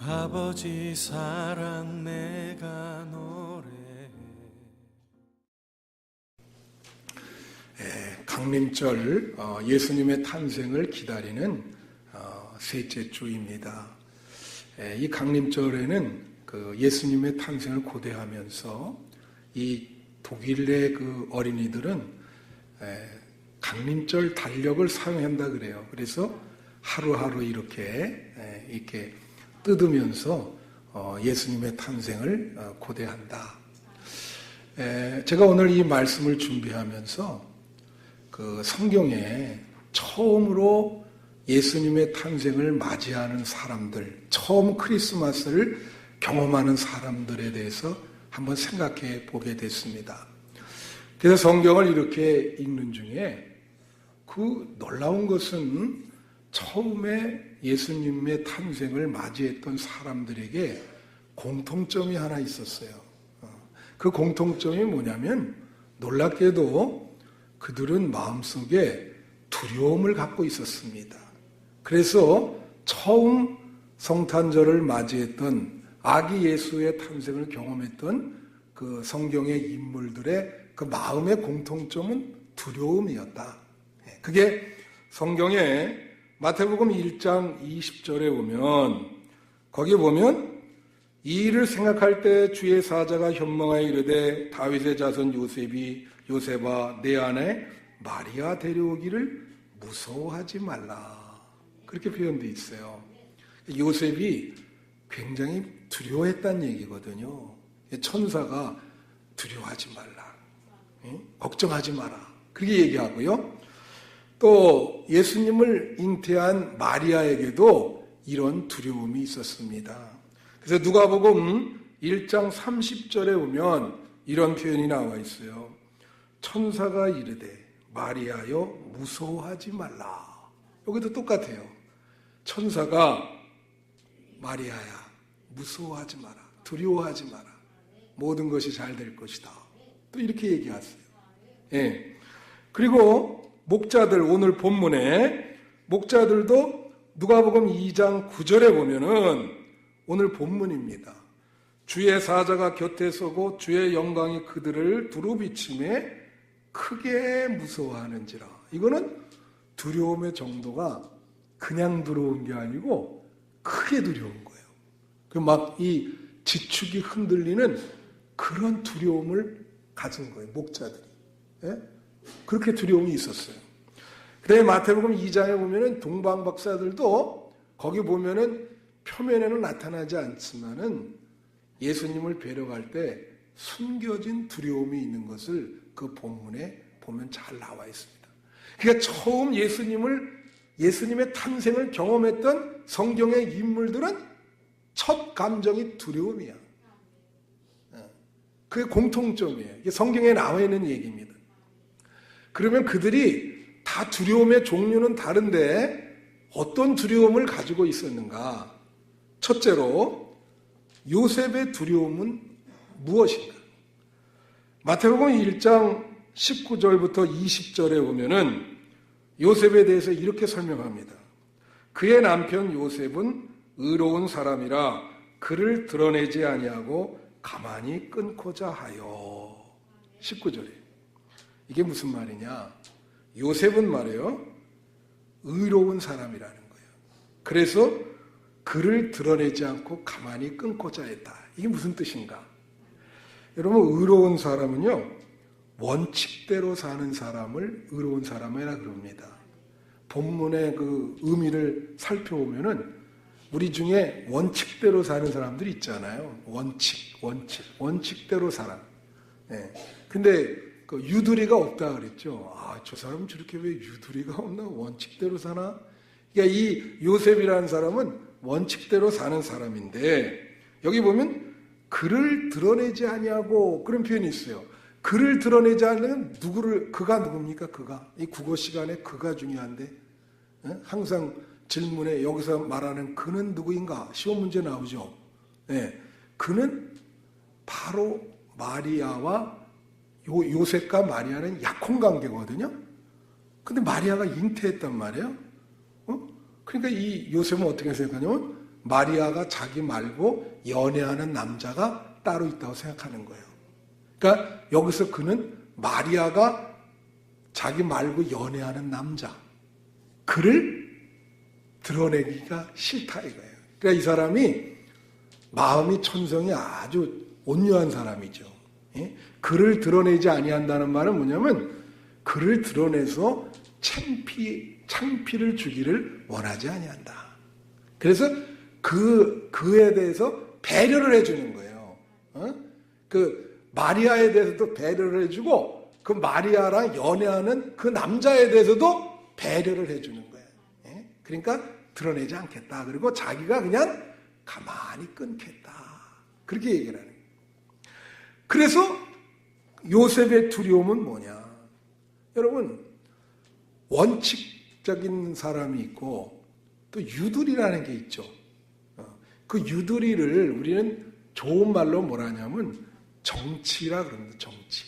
아버지 사랑 내가 노래해. 강림절 예수님의 탄생을 기다리는 셋째 주입니다. 이 강림절에는 그 예수님의 탄생을 고대하면서 이 독일의 그 어린이들은 강림절 달력을 사용한다 그래요. 그래서 하루하루 이렇게 뜯으면서 예수님의 탄생을 고대한다. 제가 오늘 이 말씀을 준비하면서 그 성경에 처음으로 예수님의 탄생을 맞이하는 사람들, 처음 크리스마스를 경험하는 사람들에 대해서 한번 생각해 보게 됐습니다. 그래서 성경을 이렇게 읽는 중에 그 놀라운 것은 처음에 예수님의 탄생을 맞이했던 사람들에게 공통점이 하나 있었어요. 그 공통점이 뭐냐면 놀랍게도 그들은 마음속에 두려움을 갖고 있었습니다. 그래서 처음 성탄절을 맞이했던 아기 예수의 탄생을 경험했던 그 성경의 인물들의 그 마음의 공통점은 두려움이었다. 그게 성경에 마태복음 1장 20절에 보면 거기에 보면 이 일을 생각할 때 주의 사자가 현몽하여 이르되 다윗의 자손 요셉아 내 안에 마리아 데려오기를 무서워하지 말라. 그렇게 표현되어 있어요. 요셉이 굉장히 두려워했다는 얘기거든요. 천사가 두려워하지 말라. 걱정하지 마라. 그렇게 얘기하고요. 또 예수님을 잉태한 마리아에게도 이런 두려움이 있었습니다. 그래서 누가복음 1장 30절에 보면 이런 표현이 나와 있어요. 천사가 이르되 마리아여 무서워하지 말라. 여기도 똑같아요. 천사가 마리아야 무서워하지 마라. 두려워하지 마라. 모든 것이 잘 될 것이다. 또 이렇게 얘기하세요. 그리고 목자들, 오늘 본문에 목자들도 누가복음 2장 9절에 보면은 오늘 본문입니다. 주의 사자가 곁에 서고 주의 영광이 그들을 두루 비침에 크게 무서워하는지라. 이거는 두려움의 정도가 그냥 두려운 게 아니고 크게 두려운 거예요. 막 이 지축이 흔들리는 그런 두려움을 가진 거예요. 목자들이. 그렇게 두려움이 있었어요. 그래 마태복음 2장에 보면은 동방 박사들도 거기 보면은 표면에는 나타나지 않지만은 예수님을 뵈러 갈 때 숨겨진 두려움이 있는 것을 그 본문에 보면 잘 나와 있습니다. 그러니까 처음 예수님의 탄생을 경험했던 성경의 인물들은 첫 감정이 두려움이야. 그게 공통점이에요. 이게 성경에 나와 있는 얘기입니다. 그러면 그들이 다 두려움의 종류는 다른데 어떤 두려움을 가지고 있었는가? 첫째로 요셉의 두려움은 무엇인가? 마태복음 1장 19절부터 20절에 보면은 요셉에 대해서 이렇게 설명합니다. 그의 남편 요셉은 의로운 사람이라 그를 드러내지 아니하고 가만히 끊고자 하여. 19절에 이게 무슨 말이냐? 요셉은 말이에요. 의로운 사람이라는 거예요. 그래서 그를 드러내지 않고 가만히 끊고자 했다. 이게 무슨 뜻인가? 여러분, 의로운 사람은요, 원칙대로 사는 사람을 의로운 사람이라 그럽니다. 본문의 그 의미를 살펴보면은 우리 중에 원칙대로 사는 사람들이 있잖아요. 원칙대로 살아. 근데 그 유두리가 없다 그랬죠. 저 사람은 저렇게 왜 유두리가 없나? 원칙대로 사나? 그러니까 이 요셉이라는 사람은 원칙대로 사는 사람인데 여기 보면 그를 드러내지 아니하고 그런 표현이 있어요. 그를 드러내지 않으면 그가 누굽니까? 그가. 이 국어 시간에 그가 중요한데 항상 질문에 여기서 말하는 그는 누구인가? 시험 문제 나오죠. 그는 바로 마리아와 요셉과 마리아는 약혼관계거든요. 근데 마리아가 잉태했단 말이에요. 그러니까 이 요셉은 어떻게 생각하냐면 마리아가 자기 말고 연애하는 남자가 따로 있다고 생각하는 거예요. 그러니까 여기서 그는 마리아가 자기 말고 연애하는 남자, 그를 드러내기가 싫다 이거예요. 그러니까 이 사람이 마음이 천성이 아주 온유한 사람이죠. 예? 그를 드러내지 아니한다는 말은 뭐냐면 그를 드러내서 창피를 주기를 원하지 아니한다. 그래서 그에 대해서 배려를 해주는 거예요. 그 마리아에 대해서도 배려를 해주고 그 마리아랑 연애하는 그 남자에 대해서도 배려를 해주는 거예요. 예? 그러니까 드러내지 않겠다. 그리고 자기가 그냥 가만히 끊겠다. 그렇게 얘기를 하는 거예요. 그래서 요셉의 두려움은 뭐냐? 여러분, 원칙적인 사람이 있고 또 유두리라는 게 있죠. 그 유두리를 우리는 좋은 말로 뭐라 하냐면 정치라 그럽니다. 정치.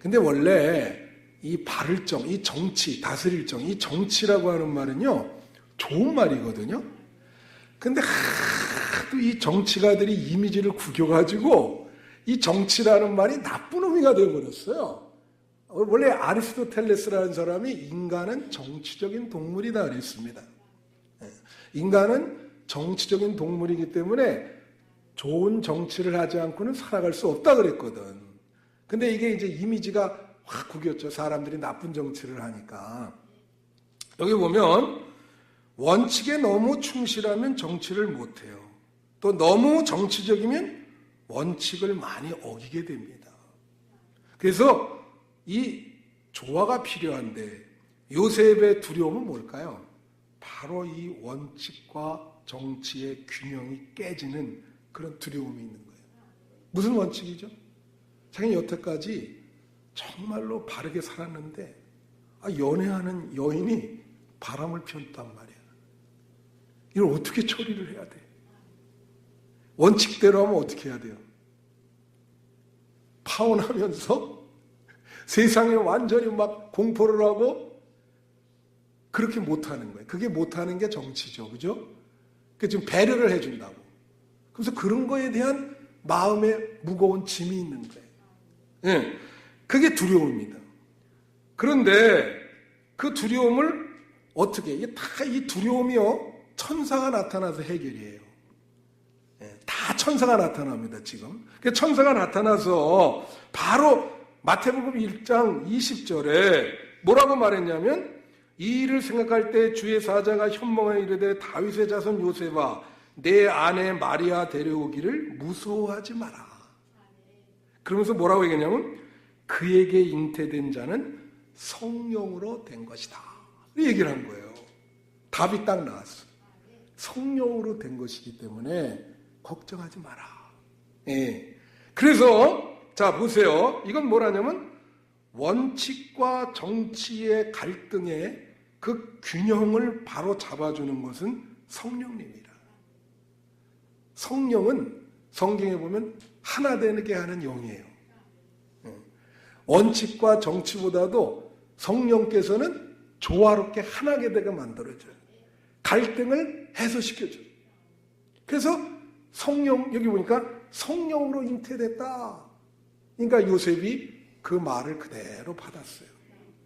근데 원래 이 바를 정, 이 정치, 다스릴 정, 이 정치라고 하는 말은요, 좋은 말이거든요. 근데 하도 이 정치가들이 이미지를 구겨가지고 이 정치라는 말이 나쁜 의미가 되어버렸어요. 원래 아리스토텔레스라는 사람이 인간은 정치적인 동물이다 그랬습니다. 인간은 정치적인 동물이기 때문에 좋은 정치를 하지 않고는 살아갈 수 없다 그랬거든. 근데 이게 이제 이미지가 확 구겼죠. 사람들이 나쁜 정치를 하니까. 여기 보면 원칙에 너무 충실하면 정치를 못해요. 또 너무 정치적이면 원칙을 많이 어기게 됩니다. 그래서 이 조화가 필요한데 요셉의 두려움은 뭘까요? 바로 이 원칙과 정치의 균형이 깨지는 그런 두려움이 있는 거예요. 무슨 원칙이죠? 자기 여태까지 정말로 바르게 살았는데 연애하는 여인이 바람을 피웠단 말이야. 이걸 어떻게 처리를 해야 돼? 원칙대로 하면 어떻게 해야 돼요? 파혼하면서 세상에 완전히 막 공포를 하고 그렇게 못하는 거예요. 그게 못하는 게 정치죠. 그죠? 그 지금 배려를 해준다고. 그래서 그런 거에 대한 마음에 무거운 짐이 있는 거예요. 예, 그게 두려움입니다. 그런데 그 두려움을 어떻게, 이게 다 이 두려움이요, 천사가 나타나서 해결이에요. 예, 다 천사가 나타납니다, 지금. 천사가 나타나서 바로 마태복음 1장 20절에 뭐라고 말했냐면, 이 일을 생각할 때 주의 사자가 현몽에 이르되 다윗의 자손 요셉아 내 아내 마리아 데려오기를 무서워하지 마라. 그러면서 뭐라고 얘기했냐면 그에게 잉태된 자는 성령으로 된 것이다. 이 얘기를 한 거예요. 답이 딱 나왔어요. 성령으로 된 것이기 때문에 걱정하지 마라. 예. 그래서 자 보세요. 이건 뭐라냐면 원칙과 정치의 갈등의 그 균형을 바로 잡아주는 것은 성령님이라. 성령은 성경에 보면 하나 되게 하는 영이에요. 원칙과 정치보다도 성령께서는 조화롭게 하나게 되게 만들어줘요. 갈등을 해소시켜줘요. 그래서 성령, 여기 보니까 성령으로 잉태됐다. 그러니까 요셉이 그 말을 그대로 받았어요.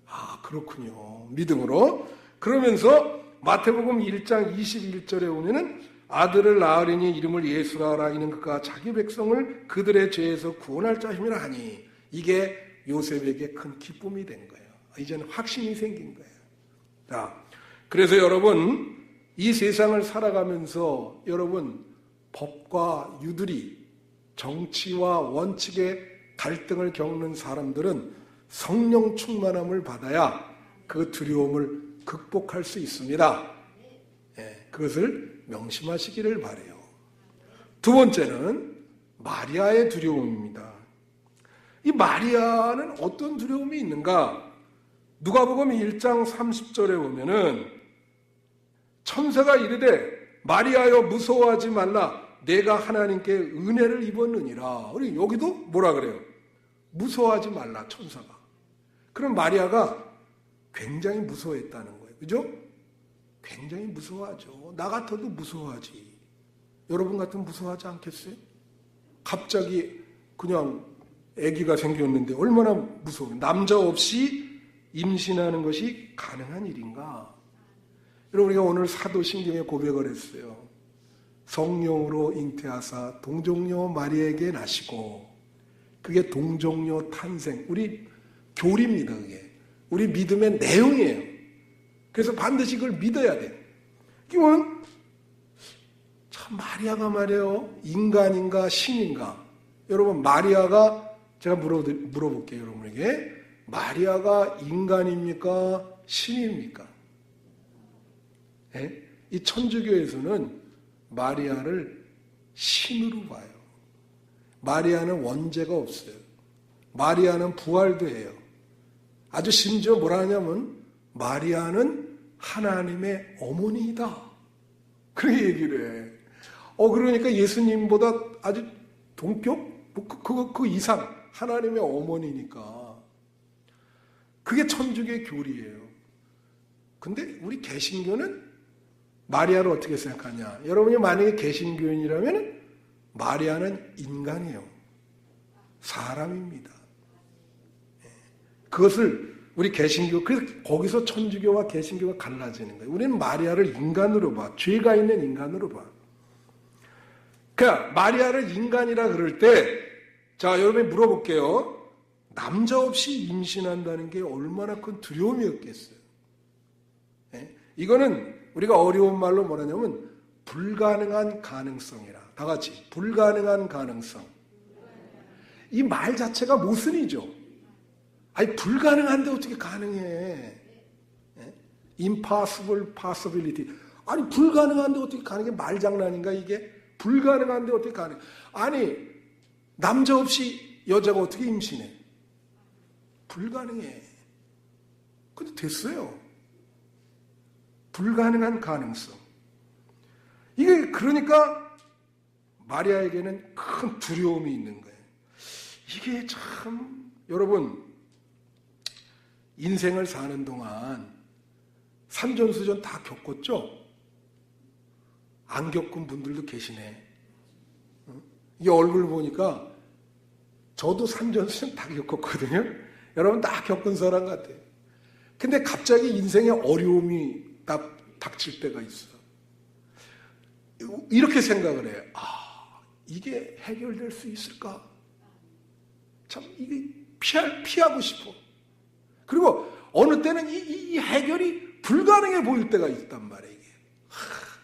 아, 그렇군요. 믿음으로. 그러면서 마태복음 1장 21절에 보면은 아들을 낳으리니 이름을 예수라 하라. 이는 그가 자기 백성을 그들의 죄에서 구원할 자심이라 하니 이게 요셉에게 큰 기쁨이 된 거예요. 이제는 확신이 생긴 거예요. 자, 그래서 여러분 이 세상을 살아가면서 여러분 법과 유두리, 정치와 원칙의 갈등을 겪는 사람들은 성령 충만함을 받아야 그 두려움을 극복할 수 있습니다. 예, 그것을 명심하시기를 바라요. 두 번째는 마리아의 두려움입니다. 이 마리아는 어떤 두려움이 있는가? 누가복음 1장 30절에 보면은 천사가 이르되 마리아여 무서워하지 말라 내가 하나님께 은혜를 입었느니라. 우리 여기도 뭐라 그래요? 무서워하지 말라 천사가. 그럼 마리아가 굉장히 무서워했다는 거예요. 그죠? 굉장히 무서워하죠. 나 같아도 무서워하지. 여러분 같으면 무서워하지 않겠어요? 갑자기 그냥 아기가 생겼는데 얼마나 무서워요. 남자 없이 임신하는 것이 가능한 일인가? 여러분, 우리가 오늘 사도신경에 고백을 했어요. 성령으로 잉태하사 동정녀 마리아에게 나시고, 그게 동정녀 탄생, 우리 교리입니다. 그게 우리 믿음의 내용이에요. 그래서 반드시 그걸 믿어야 돼요. 이건 참, 마리아가 말이에요, 인간인가 신인가? 여러분, 마리아가, 제가 물어볼게요, 여러분에게. 마리아가 인간입니까 신입니까? 네? 이 천주교에서는 마리아를 신으로 봐요. 마리아는 원죄가 없어요. 마리아는 부활도 해요. 아주 심지어 뭐라 하냐면 마리아는 하나님의 어머니이다, 그렇게 얘기를 해. 그러니까 예수님보다 아주 동격? 그 이상 하나님의 어머니니까. 그게 천주교의 교리예요. 근데 우리 개신교는 마리아를 어떻게 생각하냐? 여러분이 만약에 개신교인이라면 마리아는 인간이에요. 사람입니다. 그것을 우리 개신교, 그래서 거기서 천주교와 개신교가 갈라지는 거예요. 우리는 마리아를 인간으로 봐. 죄가 있는 인간으로 봐. 그러니까 마리아를 인간이라 그럴 때, 자, 여러분이 물어볼게요. 남자 없이 임신한다는 게 얼마나 큰 두려움이었겠어요. 이거는 우리가 어려운 말로 뭐라냐면 불가능한 가능성이라. 다 같이 불가능한 가능성. 이 말 자체가 모순이죠. 아니, 불가능한데 어떻게 가능해? impossible possibility. 아니, 불가능한데 어떻게 가능해? 말장난인가 이게? 불가능한데 어떻게 가능해? 아니, 남자 없이 여자가 어떻게 임신해? 불가능해. 근데 됐어요. 불가능한 가능성. 이게 그러니까 마리아에게는 큰 두려움이 있는 거예요. 이게 참, 여러분, 인생을 사는 동안 산전수전 다 겪었죠? 안 겪은 분들도 계시네. 이 얼굴 보니까 저도 산전수전 다 겪었거든요. 여러분 다 겪은 사람 같아요. 근데 갑자기 인생에 어려움이 딱 닥칠 때가 있어. 이렇게 생각을 해요. 이게 해결될 수 있을까? 참, 이게 피하고 싶어. 그리고 어느 때는 이 해결이 불가능해 보일 때가 있단 말이에요. 이게.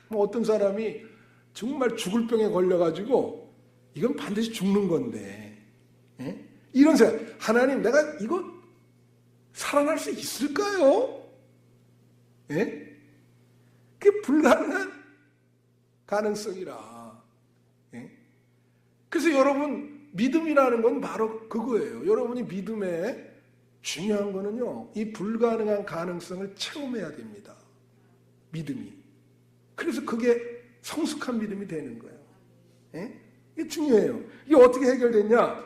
뭐 어떤 사람이 정말 죽을 병에 걸려가지고 이건 반드시 죽는 건데, 이런 생각. 하나님, 내가 이거 살아날 수 있을까요? 그게 불가능한 가능성이라. 그래서 여러분, 믿음이라는 건 바로 그거예요. 여러분이 믿음에 중요한 거는요, 이 불가능한 가능성을 체험해야 됩니다. 믿음이. 그래서 그게 성숙한 믿음이 되는 거예요. 이게 중요해요. 이게 어떻게 해결됐냐?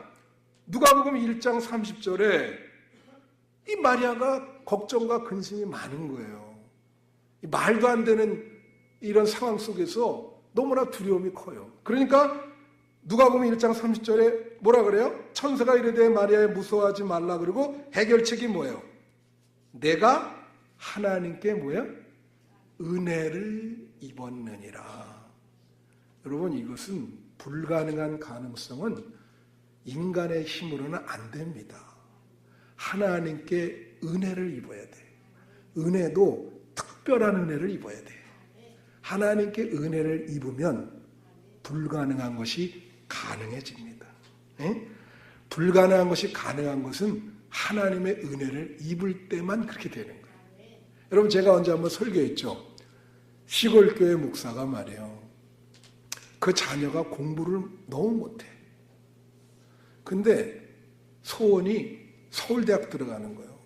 누가복음 1장 30절에 이 마리아가 걱정과 근심이 많은 거예요. 말도 안 되는 이런 상황 속에서 너무나 두려움이 커요. 그러니까 누가복음 1장 30절에 뭐라 그래요? 천사가 이르되 마리아에 무서워하지 말라 그러고 해결책이 뭐예요? 내가 하나님께 뭐예요? 은혜를 입었느니라. 여러분, 이것은 불가능한 가능성은 인간의 힘으로는 안 됩니다. 하나님께 은혜를 입어야 돼. 은혜도 특별한 은혜를 입어야 돼. 하나님께 은혜를 입으면 불가능한 것이 가능해집니다. 불가능한 것이 가능한 것은 하나님의 은혜를 입을 때만 그렇게 되는 거예요. 여러분, 제가 언제 한번 설교했죠. 시골교회 목사가 말이에요. 그 자녀가 공부를 너무 못해. 근데 소원이 서울대학 들어가는 거예요.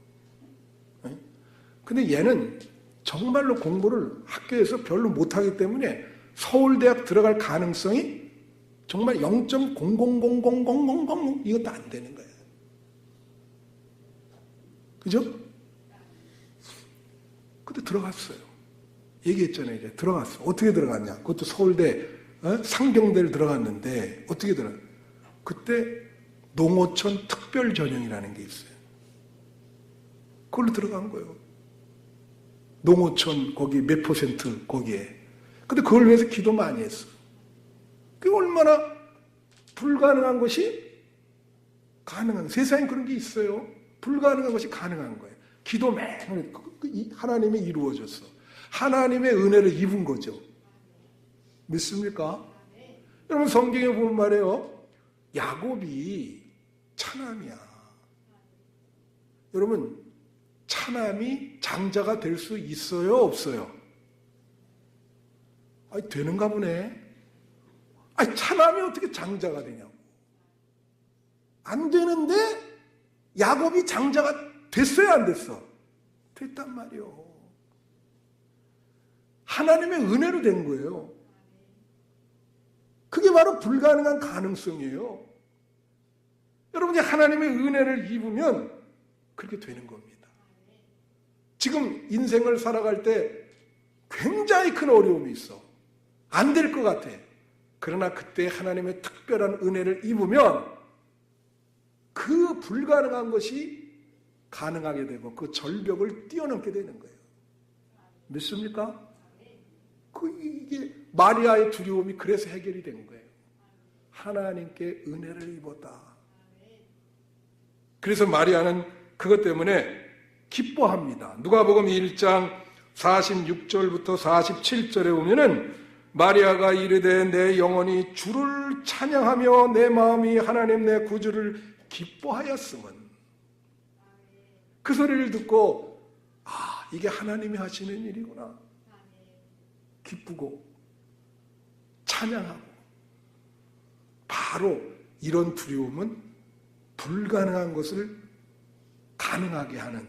근데 얘는 정말로 공부를 학교에서 별로 못하기 때문에 서울대학 들어갈 가능성이 정말 0.000000 이것도 안 되는 거예요. 그죠? 근데 들어갔어요. 얘기했잖아요. 이제 들어갔어. 어떻게 들어갔냐? 그것도 서울대 상경대를 들어갔는데 어떻게 그때 농어촌 특별 전형이라는 게 있어요. 그걸로 들어간 거예요. 농어촌 거기 몇 % 거기에. 근데 그걸 위해서 기도 많이 했어. 그게 얼마나 불가능한 것이 가능한, 세상에 그런 게 있어요. 불가능한 것이 가능한 거예요. 기도 매일 하나님이 이루어졌어. 하나님의 은혜를 입은 거죠. 믿습니까? 여러분 성경에 보면 말이에요. 야곱이 차남이야. 여러분 차남이 장자가 될 수 있어요? 없어요? 아니 되는가 보네. 아니 차남이 어떻게 장자가 되냐고. 안 되는데 야곱이 장자가 됐어요? 안 됐어? 됐단 말이요. 하나님의 은혜로 된 거예요. 그게 바로 불가능한 가능성이에요. 여러분이 하나님의 은혜를 입으면 그렇게 되는 겁니다. 지금 인생을 살아갈 때 굉장히 큰 어려움이 있어. 안 될 것 같아. 그러나 그때 하나님의 특별한 은혜를 입으면 그 불가능한 것이 가능하게 되고 그 절벽을 뛰어넘게 되는 거예요. 믿습니까? 이게 마리아의 두려움이 그래서 해결이 된 거예요. 하나님께 은혜를 입었다. 그래서 마리아는 그것 때문에 기뻐합니다. 누가복음 1장 46절부터 47절에 보면은 마리아가 이르되 내 영혼이 주를 찬양하며 내 마음이 하나님 내 구주를 기뻐하였음은, 그 소리를 듣고 이게 하나님이 하시는 일이구나. 기쁘고 찬양하고. 바로 이런 두려움은 불가능한 것을 가능하게 하는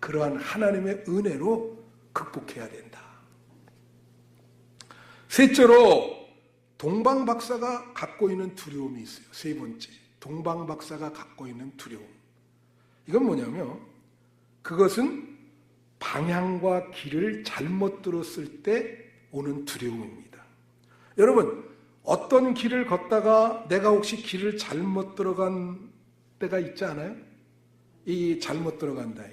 그러한 하나님의 은혜로 극복해야 된다. 셋째로 동방박사가 갖고 있는 두려움이 있어요. 세 번째, 동방박사가 갖고 있는 두려움. 이건 뭐냐면 그것은 방향과 길을 잘못 들었을 때 오는 두려움입니다. 여러분 어떤 길을 걷다가 내가 혹시 길을 잘못 들어간 때가 있지 않아요? 이 잘못 들어간다.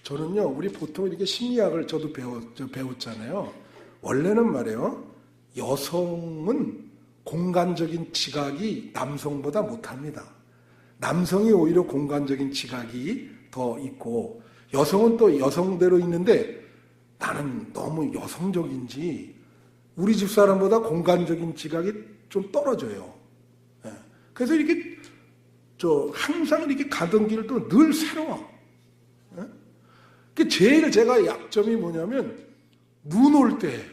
저는요, 우리 보통 이렇게 심리학을 저도 배웠잖아요. 원래는 말이에요, 여성은 공간적인 지각이 남성보다 못합니다. 남성이 오히려 공간적인 지각이 더 있고, 여성은 또 여성대로 있는데 나는 너무 여성적인지 우리 집 사람보다 공간적인 지각이 좀 떨어져요. 그래서 이렇게 항상 이렇게 가던 길도 늘 새로워. 제일 제가 약점이 뭐냐면 눈 올 때,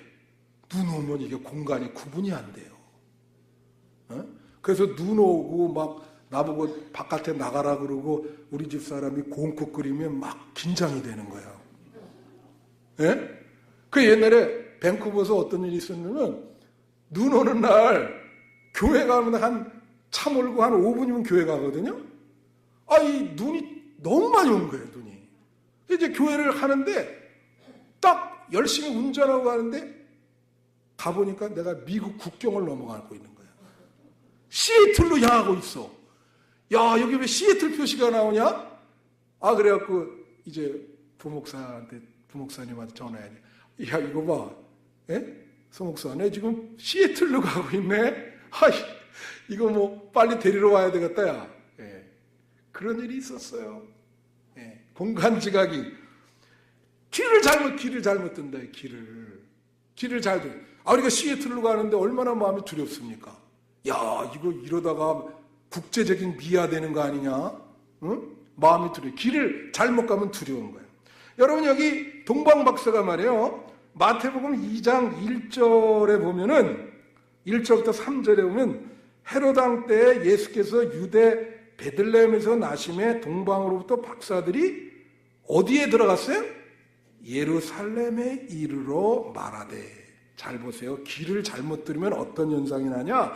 눈 오면 이게 공간이 구분이 안 돼요. 그래서 눈 오고 막 나보고 바깥에 나가라 그러고 우리 집 사람이 공국 끓이면 막 긴장이 되는 거예요. 그 옛날에 밴쿠버에서 어떤 일이 있었냐면 눈 오는 날 교회 가면 차 몰고 한 5분이면 교회 가거든요. 이 눈이 너무 많이 온 거예요, 눈이. 이제 교회를 하는데 딱 열심히 운전하고 가는데 가보니까 내가 미국 국경을 넘어가고 있는 거야. 시애틀로 향하고 있어. 야, 여기 왜 시애틀 표시가 나오냐? 그래갖고 이제 부목사님한테 전화해야 돼. 야, 이거 봐. 소목사, 내 지금 시애틀로 가고 있네? 이거 뭐 빨리 데리러 와야 되겠다, 야. 그런 일이 있었어요. 공간 지각이. 길을 잘못 든다, 길을 잘 든. 우리가 시애틀로 가는데 얼마나 마음이 두렵습니까? 야, 이거 이러다가 국제적인 미아되는 거 아니냐? 응? 마음이 두려워. 길을 잘못 가면 두려운 거예요. 여러분, 여기 동방박사가 말이에요. 마태복음 2장 1절에 보면은 1절부터 3절에 보면 헤롯 왕 때 예수께서 유대 베들레헴에서 나심에 동방으로부터 박사들이 어디에 들어갔어요? 예루살렘에 이르러 말하되. 잘 보세요. 길을 잘못 들으면 어떤 현상이 나냐?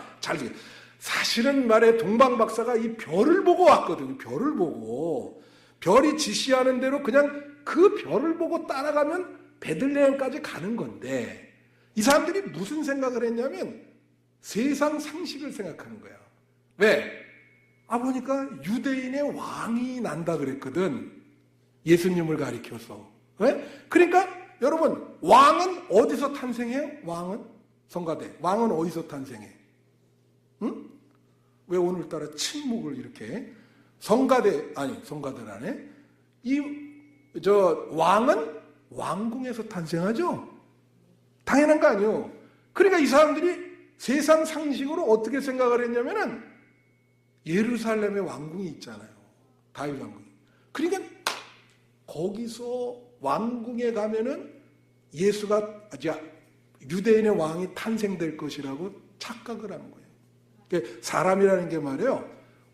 사실은 말해 동방박사가 이 별을 보고 왔거든요. 별을 보고. 별이 지시하는 대로 그냥 그 별을 보고 따라가면 베들레헴까지 가는 건데 이 사람들이 무슨 생각을 했냐면 세상 상식을 생각하는 거야. 왜? 보니까 유대인의 왕이 난다 그랬거든. 예수님을 가리켜서. 왜? 그러니까 여러분, 왕은 어디서 탄생해요? 왕은? 성가대. 왕은 어디서 탄생해? 응? 왜 오늘따라 침묵을 이렇게? 성가대는 안 해? 왕은 왕궁에서 탄생하죠? 당연한 거 아니에요. 그러니까 이 사람들이 세상 상식으로 어떻게 생각을 했냐면은 예루살렘에 왕궁이 있잖아요. 다윗 왕궁이. 그러니까 거기서 왕궁에 가면은 예수가 유대인의 왕이 탄생될 것이라고 착각을 한 거예요. 그러니까 사람이라는 게 말이에요.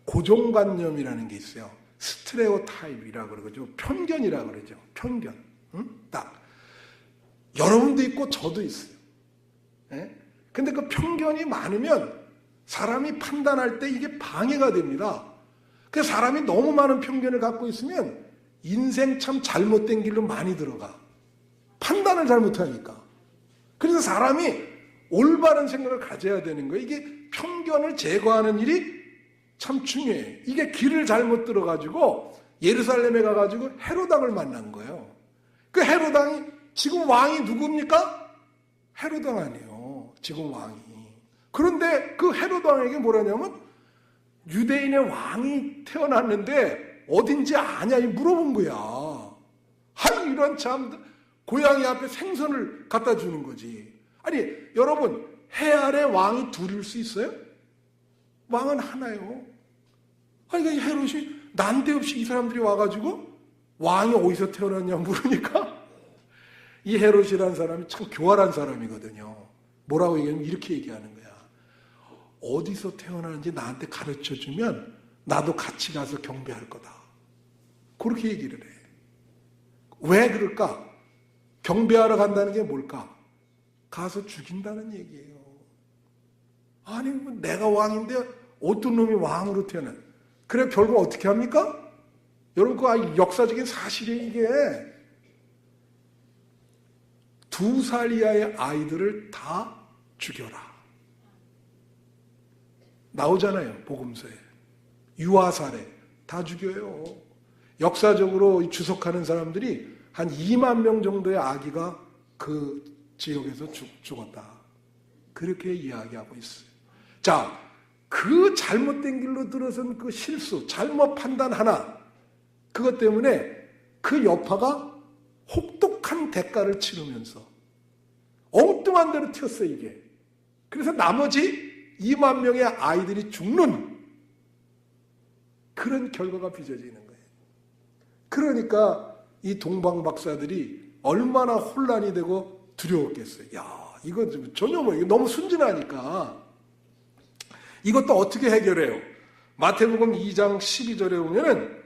고정관념이라는 게 있어요. 스테레오타입이라고 그러죠. 편견이라고 그러죠. 편견. 응? 딱. 여러분도 있고 저도 있어요. 예? 근데 그 편견이 많으면 사람이 판단할 때 이게 방해가 됩니다. 그래서 사람이 너무 많은 편견을 갖고 있으면 인생 참 잘못된 길로 많이 들어가. 판단을 잘못하니까. 그래서 사람이 올바른 생각을 가져야 되는 거예요. 이게 편견을 제거하는 일이 참 중요해요. 이게 길을 잘못 들어가지고 예루살렘에 가가지고 헤로당을 만난 거예요. 그 헤로당이 지금 왕이 누굽니까? 헤로당 아니에요. 지금 왕이. 그런데 그 헤로당에게 뭐라냐면 유대인의 왕이 태어났는데 어딘지 아냐 물어본 거야. 이런 참 고양이 앞에 생선을 갖다 주는 거지. 아니 여러분, 해 아래 왕이 둘일 수 있어요? 왕은 하나요. 그러니까 헤롯이 난데없이 이 사람들이 와가지고 왕이 어디서 태어났냐 물으니까 이 헤롯이라는 사람이 참 교활한 사람이거든요. 뭐라고 얘기하면 이렇게 얘기하는 거야. 어디서 태어나는지 나한테 가르쳐주면 나도 같이 가서 경배할 거다. 그렇게 얘기를 해. 왜 그럴까? 경배하러 간다는 게 뭘까? 가서 죽인다는 얘기예요. 아니 내가 왕인데 어떤 놈이 왕으로 태어나. 그래 결국 어떻게 합니까? 여러분 그 역사적인 사실이 이게 2살 이하의 아이들을 다 죽여라. 나오잖아요. 복음서에. 유아살해 다 죽여요. 역사적으로 주석하는 사람들이 한 2만 명 정도의 아기가 그 지역에서 죽었다. 그렇게 이야기하고 있어요. 자, 그 잘못된 길로 들어선 그 실수, 잘못 판단 하나, 그것 때문에 그 여파가 혹독한 대가를 치르면서 엉뚱한 대로 튀었어요, 이게. 그래서 나머지 2만 명의 아이들이 죽는 그런 결과가 빚어지는 거예요. 그러니까 이 동방 박사들이 얼마나 혼란이 되고 두려웠겠어요. 야, 이거 전혀 이거 너무 순진하니까 이것도 어떻게 해결해요? 마태복음 2장 12절에 보면은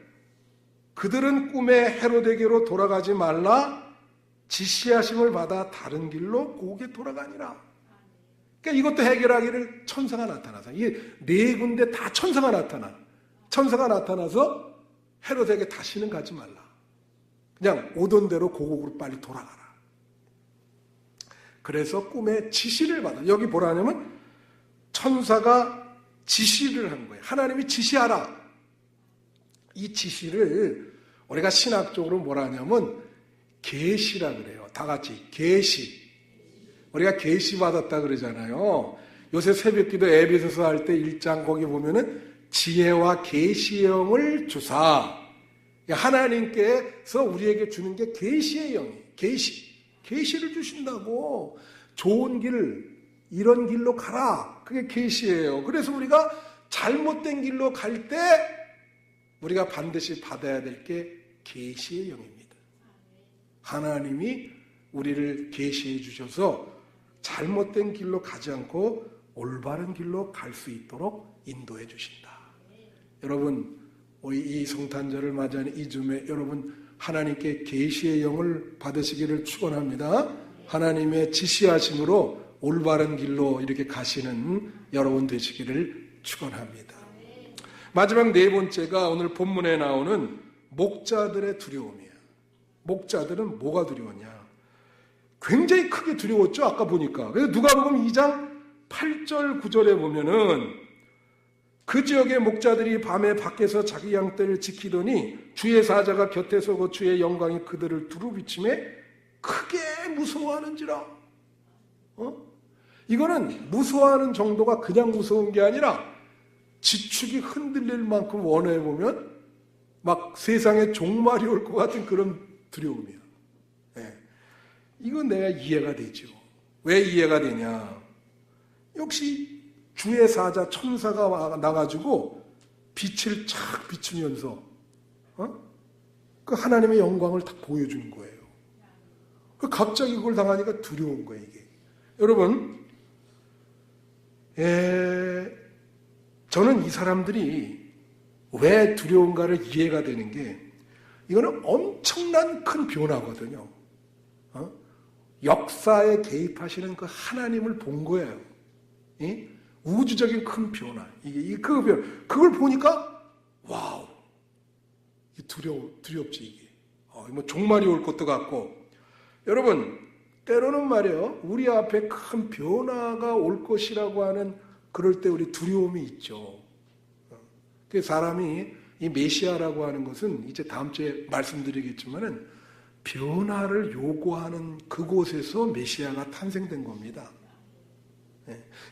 그들은 꿈에 헤로데게로 돌아가지 말라 지시하심을 받아 다른 길로 고게 돌아가니라. 그러니까 이것도 해결하기를 천사가 나타나서 이게 4군데 다 천사가 나타나. 천사가 나타나서 헤로데게 다시는 가지 말라. 그냥 오던 대로 고국으로 빨리 돌아가라. 그래서 꿈에 지시를 받아. 여기 보라냐면 천사가 지시를 한 거예요. 하나님이 지시하라. 이 지시를 우리가 신학적으로 뭐라 하냐면 계시라 그래요. 다 같이 계시. 우리가 계시 받았다 그러잖아요. 요새 새벽기도 에베소서 할 때 1장 거기 보면은 지혜와 계시의 영을 주사. 하나님께서 우리에게 주는 게 계시의 영이에요. 계시를 주신다고. 좋은 길, 이런 길로 가라. 그게 계시예요. 그래서 우리가 잘못된 길로 갈 때 우리가 반드시 받아야 될 게 계시의 영입니다. 하나님이 우리를 계시해 주셔서 잘못된 길로 가지 않고 올바른 길로 갈 수 있도록 인도해 주신다. 여러분, 이 성탄절을 맞이하는 이 즈음에 여러분 하나님께 계시의 영을 받으시기를 축원합니다. 하나님의 지시하심으로 올바른 길로 이렇게 가시는 여러분 되시기를 축원합니다. 마지막 4번째가 오늘 본문에 나오는 목자들의 두려움이에요. 목자들은 뭐가 두려웠냐? 굉장히 크게 두려웠죠. 아까 보니까. 그래서 누가복음 2장 8절 9절에 보면은 그 지역의 목자들이 밤에 밖에서 자기 양떼를 지키더니 주의 사자가 곁에 서고 주의 영광이 그들을 두루 비침에 크게 무서워하는지라. 이거는 무서워하는 정도가 그냥 무서운 게 아니라 지축이 흔들릴 만큼 원해 보면 막 세상에 종말이 올 것 같은 그런 두려움이야. 네. 이건 내가 이해가 되죠. 왜 이해가 되냐? 역시 주의 사자 천사가 나가지고 빛을 착 비추면서 그 하나님의 영광을 딱 보여주는 거예요. 갑자기 그걸 당하니까 두려운 거예요, 이게. 여러분, 저는 이 사람들이 왜 두려운가를 이해가 되는 게 이거는 엄청난 큰 변화거든요. 역사에 개입하시는 그 하나님을 본 거예요. 우주적인 큰 변화. 그걸 보니까 와우, 두렵지 이게. 뭐 종말이 올 것도 같고. 여러분, 때로는 말이에요. 우리 앞에 큰 변화가 올 것이라고 하는 그럴 때 우리 두려움이 있죠. 그 사람이 이 메시아라고 하는 것은 이제 다음 주에 말씀드리겠지만은 변화를 요구하는 그곳에서 메시아가 탄생된 겁니다.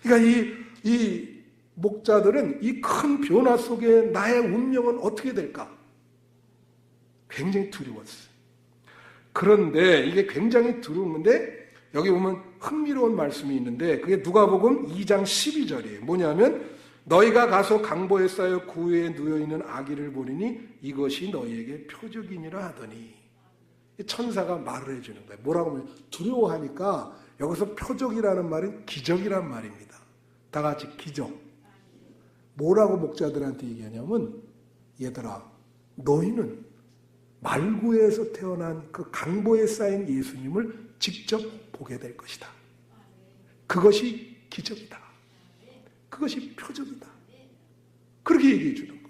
그러니까 이 목자들은 이 큰 변화 속에 나의 운명은 어떻게 될까? 굉장히 두려웠어요. 그런데 이게 굉장히 두려운 건데 여기 보면 흥미로운 말씀이 있는데 그게 누가복음 2장 12절이에요. 뭐냐면 너희가 가서 강보에 쌓여 구유에 누워있는 아기를 보리니 이것이 너희에게 표적이니라 하더니 천사가 말을 해주는 거예요. 뭐라고 하면 두려워하니까 여기서 표적이라는 말은 기적이란 말입니다. 다 같이 기적. 뭐라고 목자들한테 얘기하냐면 얘들아 너희는 말구에서 태어난 그 강보에 쌓인 예수님을 직접 보게 될 것이다. 그것이 기적이다. 그것이 표적이다. 그렇게 얘기해 주는 거예요.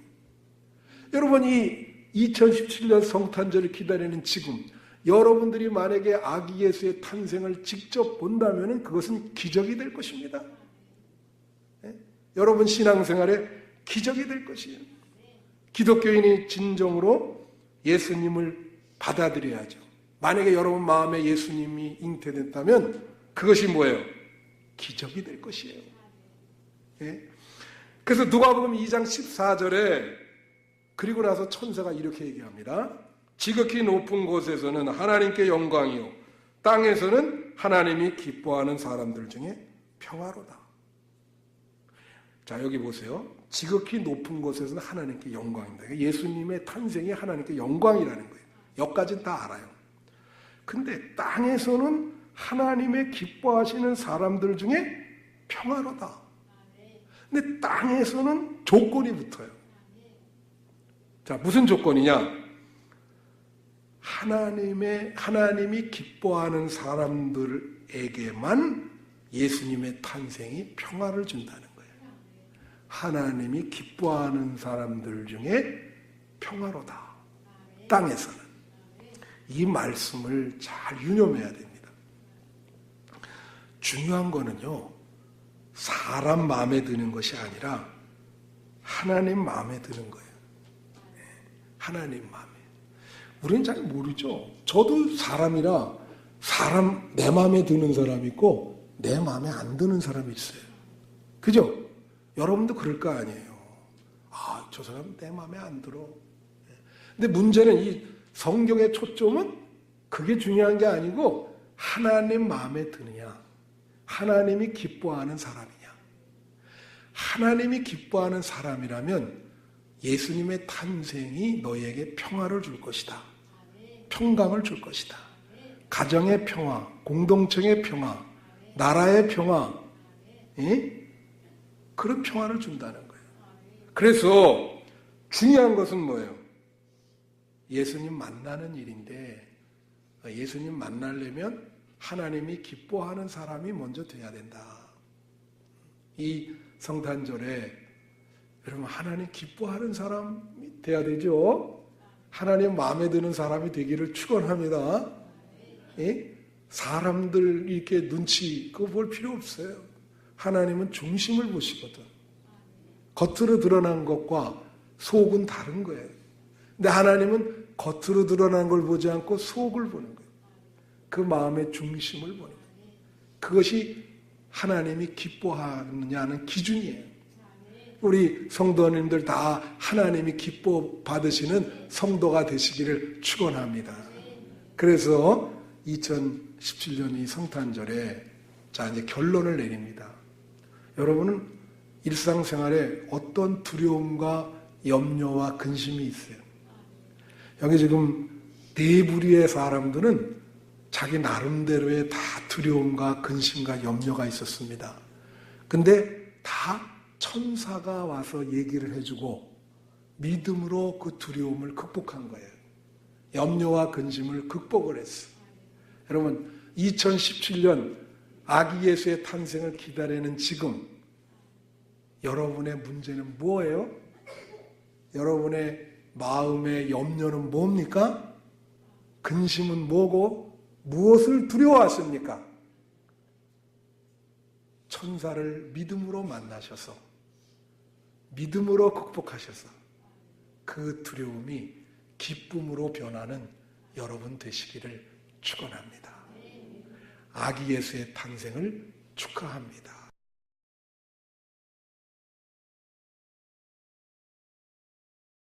여러분 이 2017년 성탄절을 기다리는 지금 여러분들이 만약에 아기 예수의 탄생을 직접 본다면 그것은 기적이 될 것입니다. 여러분 신앙생활에 기적이 될 것이에요. 기독교인이 진정으로 예수님을 받아들여야죠. 만약에 여러분 마음에 예수님이 잉태됐다면 그것이 뭐예요? 기적이 될 것이에요. 그래서 누가복음 2장 14절에 그리고 나서 천사가 이렇게 얘기합니다. 지극히 높은 곳에서는 하나님께 영광이요 땅에서는 하나님이 기뻐하는 사람들 중에 평화로다. 자 여기 보세요. 지극히 높은 곳에서는 하나님께 영광입니다. 예수님의 탄생이 하나님께 영광이라는 거예요. 여기까지는 다 알아요. 근데 땅에서는 하나님의 기뻐하시는 사람들 중에 평화로다. 근데 땅에서는 조건이 붙어요. 자 무슨 조건이냐? 하나님이 기뻐하는 사람들에게만 예수님의 탄생이 평화를 준다는 거예요. 하나님이 기뻐하는 사람들 중에 평화로다. 땅에서는. 이 말씀을 잘 유념해야 됩니다. 중요한 거는요. 사람 마음에 드는 것이 아니라 하나님 마음에 드는 거예요. 하나님 마음에. 우리는 잘 모르죠. 저도 사람이라 내 마음에 드는 사람이 있고 내 마음에 안 드는 사람이 있어요. 그죠? 여러분도 그럴 거 아니에요. 아, 저 사람은 내 마음에 안 들어. 근데 문제는 이 성경의 초점은 그게 중요한 게 아니고 하나님 마음에 드느냐, 하나님이 기뻐하는 사람이냐. 하나님이 기뻐하는 사람이라면 예수님의 탄생이 너희에게 평화를 줄 것이다. 평강을 줄 것이다. 가정의 평화, 공동체의 평화, 나라의 평화, 그런 평화를 준다는 거예요. 그래서 중요한 것은 뭐예요? 예수님 만나는 일인데 예수님 만나려면 하나님이 기뻐하는 사람이 먼저 돼야 된다. 이 성탄절에 여러분 하나님 기뻐하는 사람이 돼야 되죠. 하나님 마음에 드는 사람이 되기를 축원합니다. 사람들 이렇게 눈치 그거 볼 필요 없어요. 하나님은 중심을 보시거든. 겉으로 드러난 것과 속은 다른 거예요. 근데 하나님은 겉으로 드러난 걸 보지 않고 속을 보는 거예요. 그 마음의 중심을 보는 거예요. 그것이 하나님이 기뻐하느냐는 기준이에요. 우리 성도님들 다 하나님이 기뻐 받으시는 성도가 되시기를 축원합니다. 그래서 2017년 이 성탄절에 자 이제 결론을 내립니다. 여러분은 일상생활에 어떤 두려움과 염려와 근심이 있어요? 여기 지금 네 부류의 사람들은 자기 나름대로의 다 두려움과 근심과 염려가 있었습니다. 근데 다 천사가 와서 얘기를 해주고 믿음으로 그 두려움을 극복한 거예요. 염려와 근심을 극복을 했어. 여러분 2017년 아기 예수의 탄생을 기다리는 지금 여러분의 문제는 뭐예요? 여러분의 마음의 염려는 뭡니까? 근심은 뭐고 무엇을 두려워하십니까? 천사를 믿음으로 만나셔서 믿음으로 극복하셔서 그 두려움이 기쁨으로 변하는 여러분 되시기를 축원합니다. 아기 예수의 탄생을 축하합니다.